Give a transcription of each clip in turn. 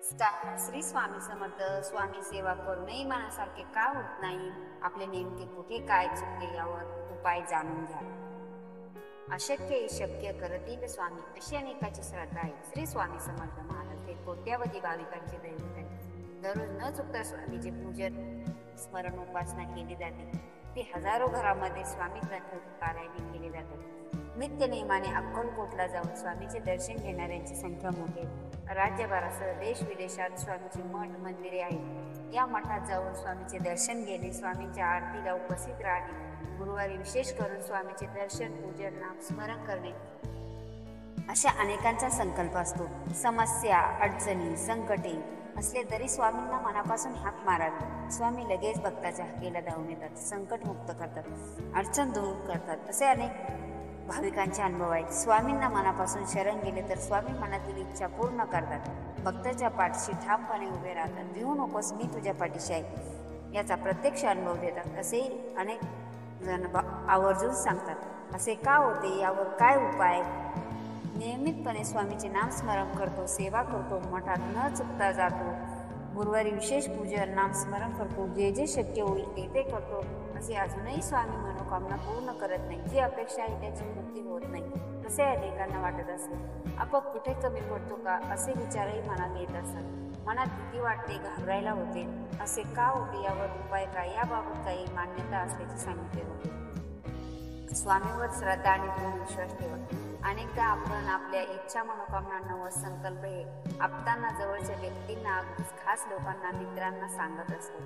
श्री स्वामी समर्थ. स्वामी सेवा करूनही मनासारखे का होत नाही? आपले नेमके कुठे काय चुकले यावर उपाय जाणून घ्या. अशक्य शक्य करतील स्वामी, अशी अनेकाची श्रद्धा आहे. श्री स्वामी समर्थ महाराज हे कोट्यावधी भाविकांचे दैवत आहे. दररोज न चुकता स्वामीचे पूजन स्मरण उपासना केली जाते. ते हजारो घरामध्ये स्वामी ग्रंथ पारायण केले जातात. नित्य नियमाने अक्कलकोटला जाऊन स्वामीचे दर्शन घेणाऱ्यांची संख्या मोठी आहे. राज्यभरासह देश विदेशात स्वामीची मठ मंदिरे आहेत. या मठात जाऊन स्वामीचे दर्शन घेणे, स्वामींच्या आरतीला उपस्थित राहणे, गुरुवारी विशेष करून स्वामीचे दर्शन पूजन नाम स्मरण करणे अशा अनेकांचा संकल्प असतो. समस्या अडचणी संकटे असले तरी स्वामींना मनापासून हाक मारावी. स्वामी लगेच भक्ताच्या हाकेला धावून येतात, संकट मुक्त करतात, अडचण दूर करतात. असे अनेक भाविकांचे अनुभव आहेत. स्वामींना मनापासून शरण गेले तर स्वामी मनातील इच्छा पूर्ण करतात. भक्ताच्या पाठीशी ठामपणे उभे राहतात. भिवू नकोस, मी तुझ्या पाठीशी आहे याचा प्रत्यक्ष अनुभव देतात. असे अनेक जण आवर्जून सांगतात. असे का होते, यावर काय उपाय? नियमितपणे स्वामीचे नाम स्मरण करतो, सेवा करतो, मठात न चुकता जातो, गुरुवारी विशेष पूजन नाम स्मरण करतो, जे जे शक्य होईल ते करतो, असे अजूनही स्वामी मनोकामना पूर्ण करत नाही. जी अपेक्षा आहे त्याची पूर्ती होत नाही असे अनेकांना वाटत असेल. आपण कुठे कमी पडतो का, असे विचारही मनात येत असतात. मनात भीती वाटते, घाबरायला होते. असे का होते, यावर उपाय काय? याबाबत काही मान्यता असल्याचे सांगितले होते. स्वामीवर श्रद्धा आणि पूर्ण विश्वास ठेवा. अनेकदा आपण आपल्या इच्छा मनोकामना व संकल्प हे आपताना जवळच्या व्यक्तींना, अगदीच खास लोकांना, मित्रांना सांगत असतो.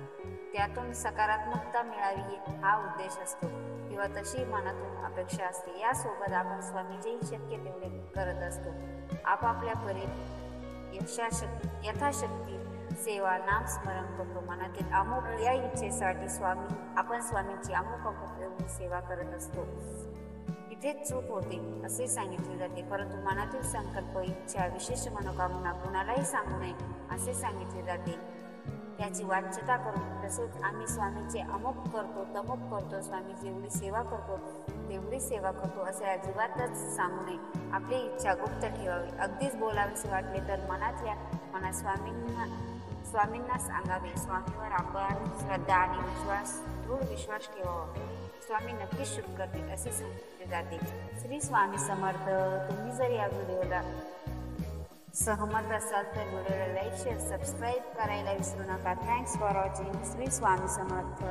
त्यातून सकारात्मकता मिळावी हा उद्देश असतो किंवा तशी मनातून अपेक्षा असते. यासोबत आपण स्वामीचेही शक्य तेवढे करत असतो. आपापल्या परी यथाशक्ती सेवा नाम स्मरण करतो. मनातील अमुक या इच्छेसाठी आपण स्वामींची अमुक एवढी सेवा करत असतो. इथेच चूक होते असे सांगितले जाते. परंतु मनातील संकल्प, इच्छा, विशेष मनोकामना कुणालाही सांगू नये असे सांगितले जाते. त्याची वाच्यता करून, तसेच आम्ही स्वामीचे अमुक करतो, तमुक करतो, स्वामीची एवढी सेवा करतो, तेवढी सेवा करतो असे अजिबातच सांगू नये. आपली इच्छा गुप्त ठेवावी. अगदीच बोलावेसे वाटले तर मनात स्वामींना सांगावे. स्वामीवर आपण श्रद्धा आणि दृढ विश्वास ठेवावा. स्वामी नक्कीच शुभ करतील असे सांगितले जाते. श्री स्वामी समर्थ. तुम्ही जर या व्हिडिओला सहमत असाल तर व्हिडिओला लाईक, शेअर, सबस्क्राईब करायला विसरू नका. Thanks for watching. Shri Swami Samarth.